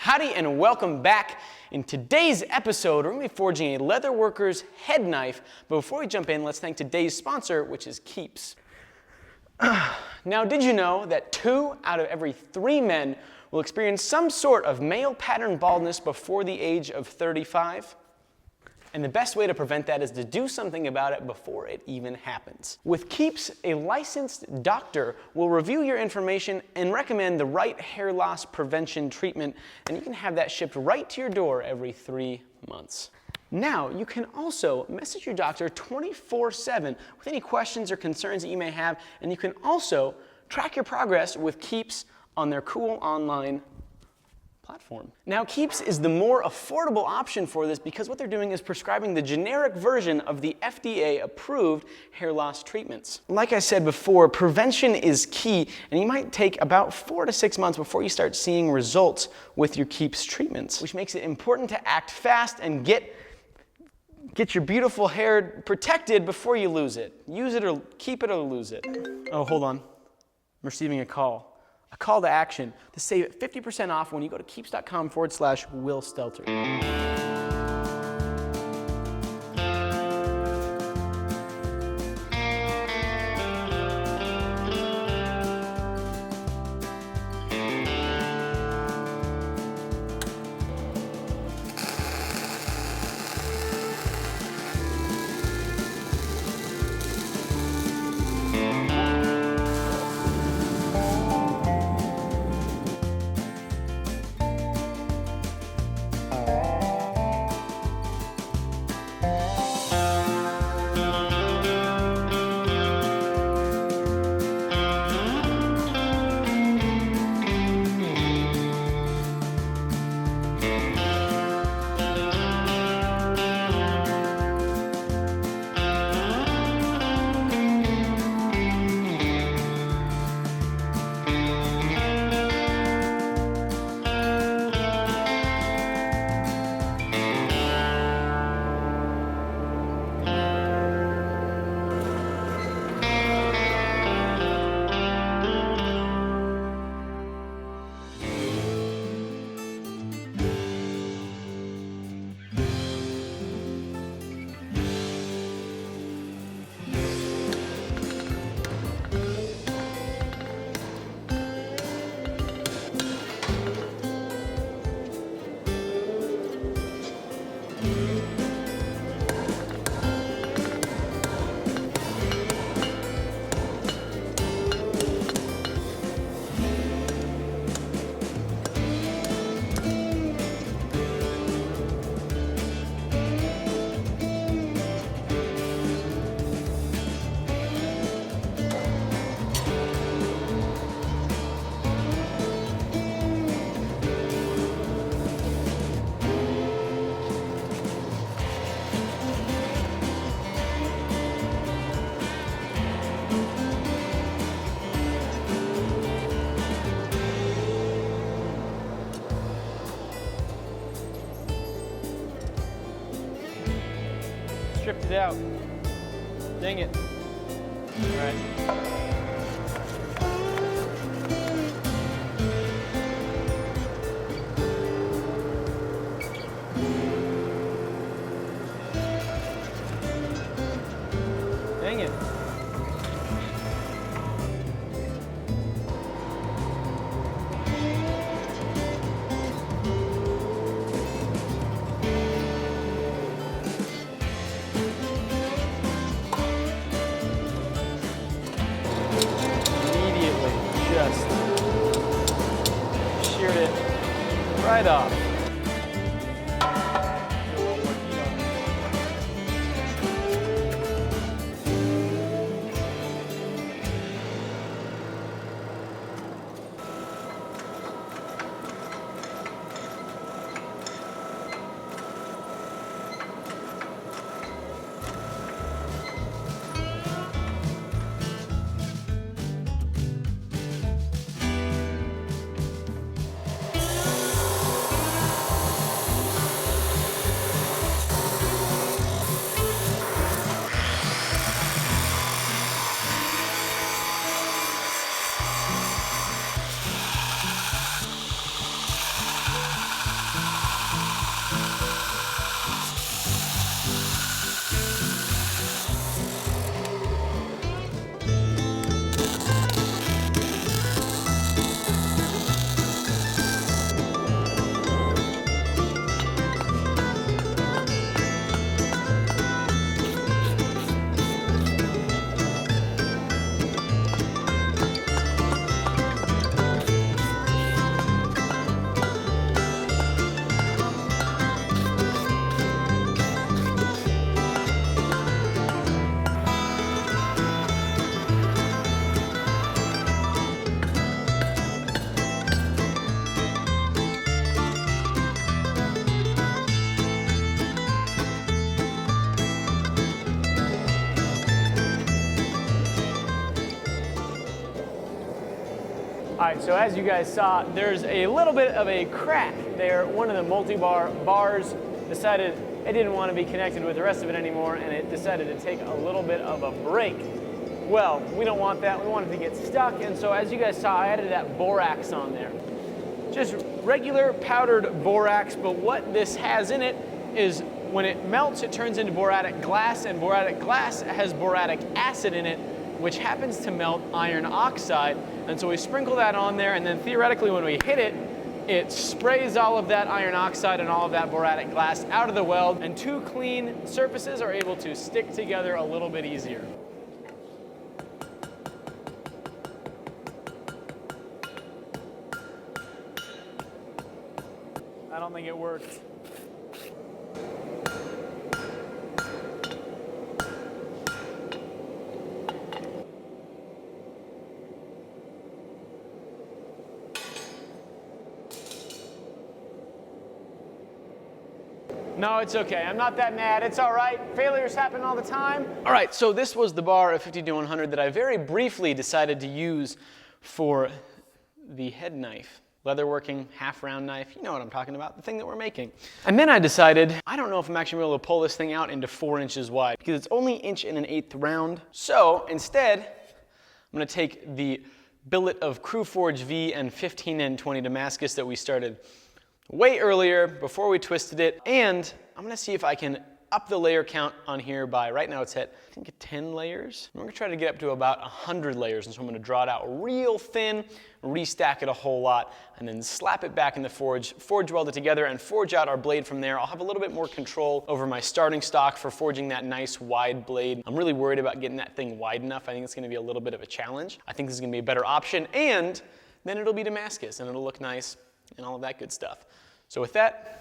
Howdy and welcome back. In today's episode, we're going to be forging a leatherworker's head knife. But before we jump in, let's thank today's sponsor, which is Keeps. Now, did you know that 2 out of every 3 men will experience some sort of male pattern baldness before the age of 35? And the best way to prevent that is to do something about it before it even happens. With Keeps, a licensed doctor will review your information and recommend the right hair loss prevention treatment, and you can have that shipped right to your door every 3 months. Now, you can also message your doctor 24/7 with any questions or concerns that you may have, and you can also track your progress with Keeps on their cool online platform. Now, Keeps is the more affordable option for this because what they're doing is prescribing the generic version of the FDA-approved hair loss treatments. Like I said before, prevention is key, and you might take about 4 to 6 months before you start seeing results with your Keeps treatments, which makes it important to act fast and get your beautiful hair protected before you lose it. Use it or keep it or lose it. Oh, hold on. I'm receiving a call. A call to action to save 50% off when you go to keeps.com/Will Stelter. Stripped it out. Dang it. All right. Dang it. Just sheared it right off. right, so as you guys saw, there's a little bit of a crack there. One of the multi-bar bars decided it didn't want to be connected with the rest of it anymore, and it decided to take a little bit of a break. Well, we don't want that. We want it to get stuck, and so as you guys saw, I added that borax on there. Just regular powdered borax, but what this has in it is when it melts, it turns into boratic glass, and boratic glass has boratic acid in it, which happens to melt iron oxide. And so we sprinkle that on there, and then theoretically when we hit it, it sprays all of that iron oxide and all of that boratic glass out of the weld, and two clean surfaces are able to stick together a little bit easier. I don't think it worked. No, it's okay. I'm not that mad. It's all right. Failures happen all the time. All right, so this was the bar of 50-100 that I very briefly decided to use for the head knife. Leatherworking, half-round knife. You know what I'm talking about, the thing that we're making. And then I decided, I don't know if I'm actually able to pull this thing out into 4 inches wide because it's only 1 1/8 round. So instead, I'm gonna take the billet of Crew Forge V and 15N20 Damascus that we started way earlier before we twisted it, and I'm gonna see if I can up the layer count on here by, right now it's at, I think, 10 layers. We're gonna try to get up to about 100 layers, and so I'm gonna draw it out real thin, restack it a whole lot, and then slap it back in the forge weld it together, and forge out our blade from there. I'll have a little bit more control over my starting stock for forging that nice wide blade. I'm really worried about getting that thing wide enough. I think it's gonna be a little bit of a challenge. I think this is gonna be a better option, and then it'll be Damascus, and it'll look nice, and all of that good stuff. So with that,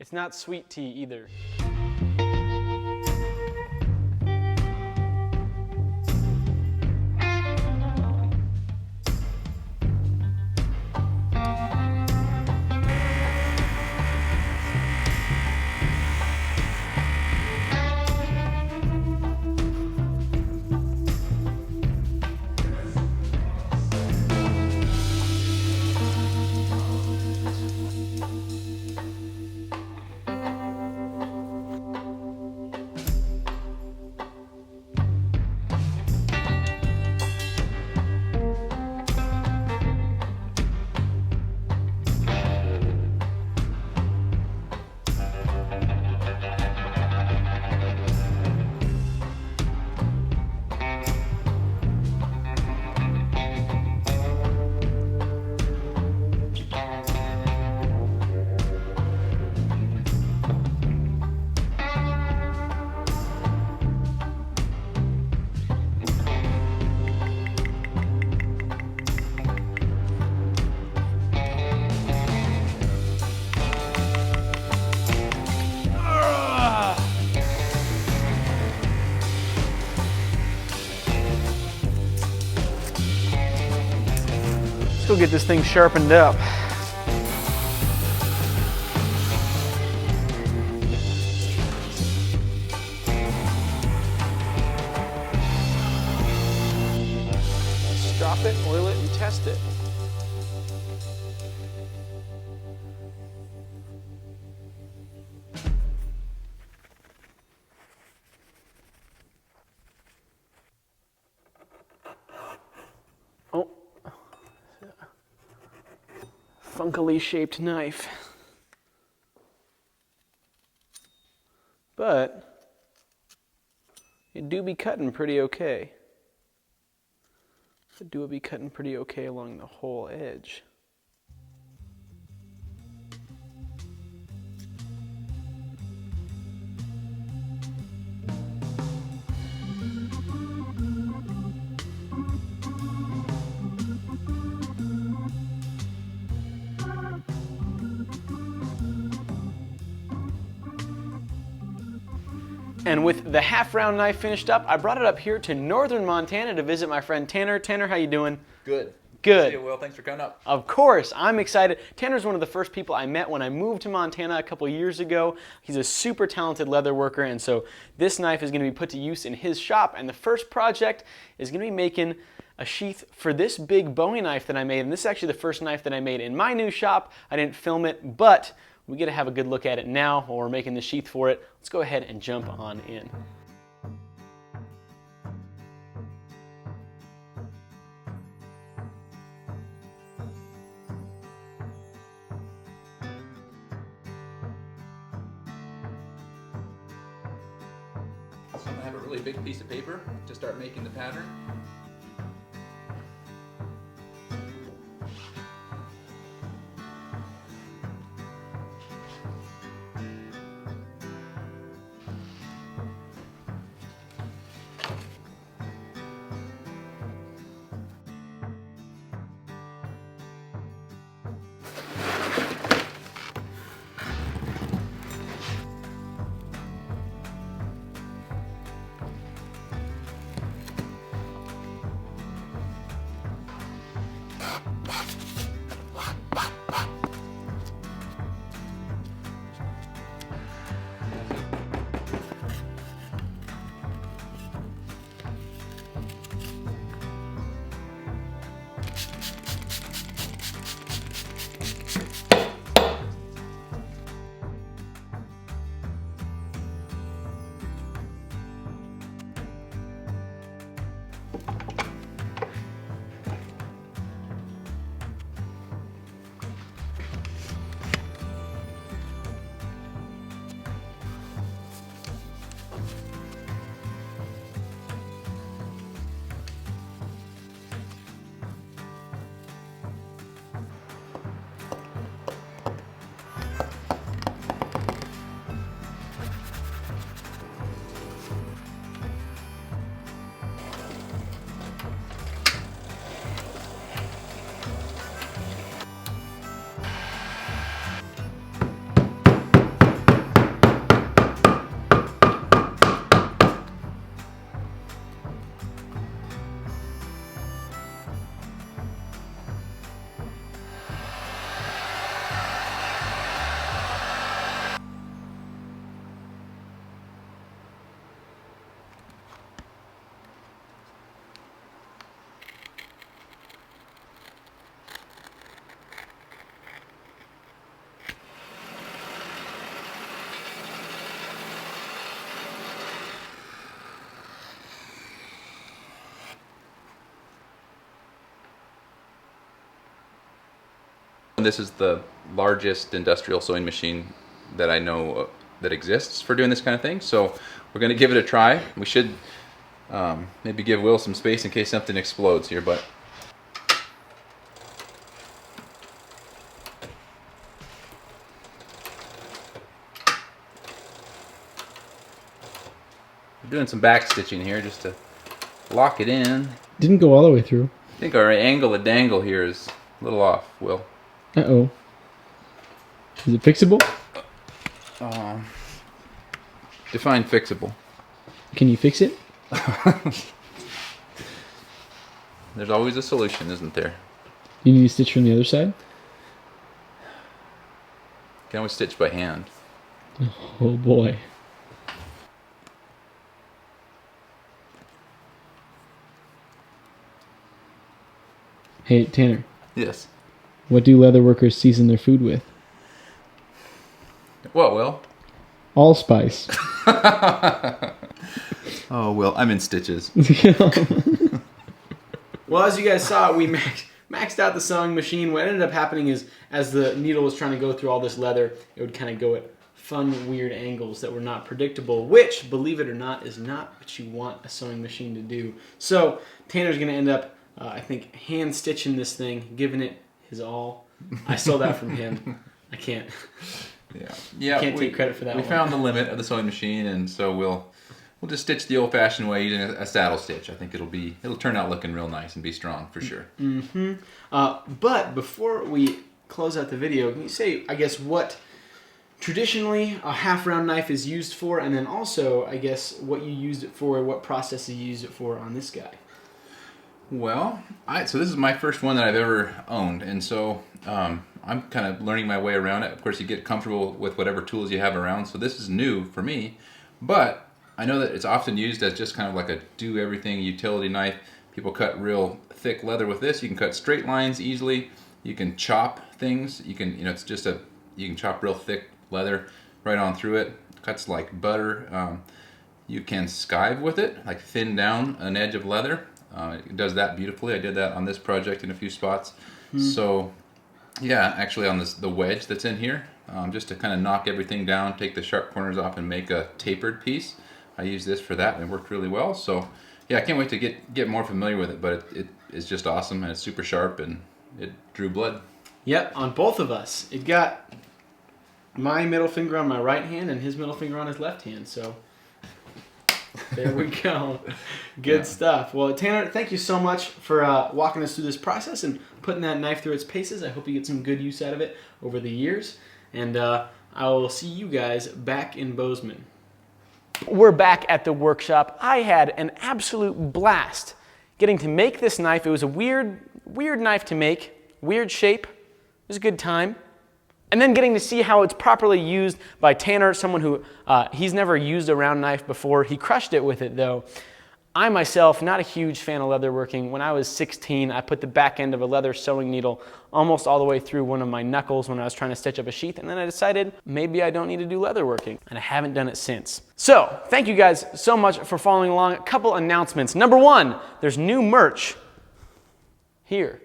It's not sweet tea either. Let's go get this thing sharpened up. Strop it, oil it, and test it. Oh. Funkily shaped knife. But it do be cutting pretty okay. It do be cutting pretty okay along the whole edge. And with the half-round knife finished up, I brought it up here to northern Montana to visit my friend Tanner. Tanner, how you doing? Good. Good. See you, Will. Thanks for coming up. Of course, I'm excited. Tanner's one of the first people I met when I moved to Montana a couple years ago. He's a super talented leather worker, and so this knife is going to be put to use in his shop. And the first project is going to be making a sheath for this big Bowie knife that I made. And this is actually the first knife that I made in my new shop. I didn't film it, but we get to have a good look at it now while we're making the sheath for it. Let's go ahead and jump on in. So I'm gonna have a really big piece of paper to start making the pattern. This is the largest industrial sewing machine that I know that exists for doing this kind of thing. So we're going to give it a try. We should maybe give Will some space in case something explodes here, but we're doing some back stitching here just to lock it in. Didn't go all the way through. I think our angle of dangle here is a little off, Will. Uh-oh. Is it fixable? Define fixable. Can you fix it? There's always a solution, isn't there? You need to stitch from the other side? Can always stitch by hand. Oh boy. Hey, Tanner. Yes. What do leather workers season their food with? What, Will? Allspice. Oh, Will, I'm in stitches. Well, as you guys saw, we maxed out the sewing machine. What ended up happening is, as the needle was trying to go through all this leather, it would kind of go at fun, weird angles that were not predictable, which, believe it or not, is not what you want a sewing machine to do. So Tanner's going to end up, I think, hand stitching this thing, giving it his all. I stole that from him. I can't. Yeah. Can't take credit for that. We found the limit of the sewing machine, and so we'll just stitch the old-fashioned way using a saddle stitch. I think it'll turn out looking real nice and be strong for sure. Mm-hmm. But before we close out the video, can you say, I guess, what traditionally a half-round knife is used for, and then also, I guess, what you used it for, what process you used it for on this guy? Well, so this is my first one that I've ever owned, and so I'm kind of learning my way around it. Of course, you get comfortable with whatever tools you have around, so this is new for me, but I know that it's often used as just kind of like a do-everything utility knife. People cut real thick leather with this. You can cut straight lines easily. You can chop things. You can, it's just you can chop real thick leather right on through it. Cuts like butter. You can skive with it, like thin down an edge of leather. It does that beautifully. I did that on this project in a few spots. So yeah, actually on the wedge that's in here, just to kind of knock everything down, take the sharp corners off and make a tapered piece. I used this for that and it worked really well. So yeah, I can't wait to get more familiar with it, but it is just awesome and it's super sharp and it drew blood. Yep, on both of us. It got my middle finger on my right hand and his middle finger on his left hand, so there we go. Good stuff. Well, Tanner, thank you so much for walking us through this process and putting that knife through its paces. I hope you get some good use out of it over the years. And I will see you guys back in Bozeman. We're back at the workshop. I had an absolute blast getting to make this knife. It was a weird knife to make, weird shape. It was a good time. And then getting to see how it's properly used by Tanner, someone who, he's never used a round knife before. He crushed it with it though. I myself, not a huge fan of leatherworking. When I was 16, I put the back end of a leather sewing needle almost all the way through one of my knuckles when I was trying to stitch up a sheath, and then I decided maybe I don't need to do leatherworking, and I haven't done it since. So, thank you guys so much for following along. A couple announcements. Number one, there's new merch here.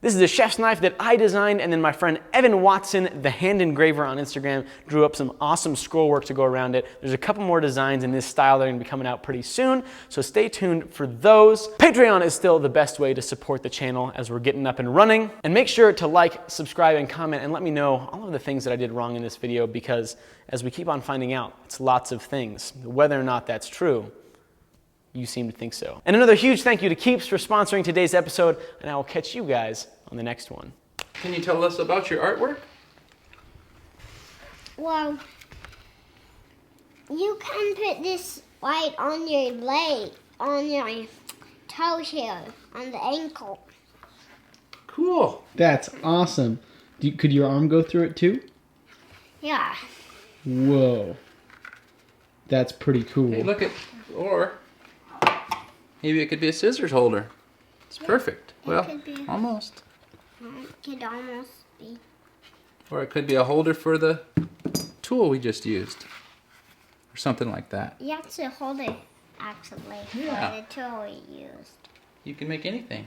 This is a chef's knife that I designed, and then my friend Evan Watson, the hand engraver on Instagram, drew up some awesome scroll work to go around it. There's a couple more designs in this style that are going to be coming out pretty soon, so stay tuned for those. Patreon is still the best way to support the channel as we're getting up and running. And make sure to like, subscribe, and comment, and let me know all of the things that I did wrong in this video, because as we keep on finding out, it's lots of things. Whether or not that's true, you seem to think so. And another huge thank you to Keeps for sponsoring today's episode, and I will catch you guys on the next one. Can you tell us about your artwork? Well, you can put this right on your leg, on your toe here, on the ankle. Cool. That's awesome. Could your arm go through it too? Yeah. Whoa. That's pretty cool. Hey, look at, or maybe it could be a scissors holder. It's perfect. Well, could be. almost. It could almost be. Or it could be a holder for the tool we just used. Or something like that. You have to hold it, actually, Yeah. for the tool we used. You can make anything.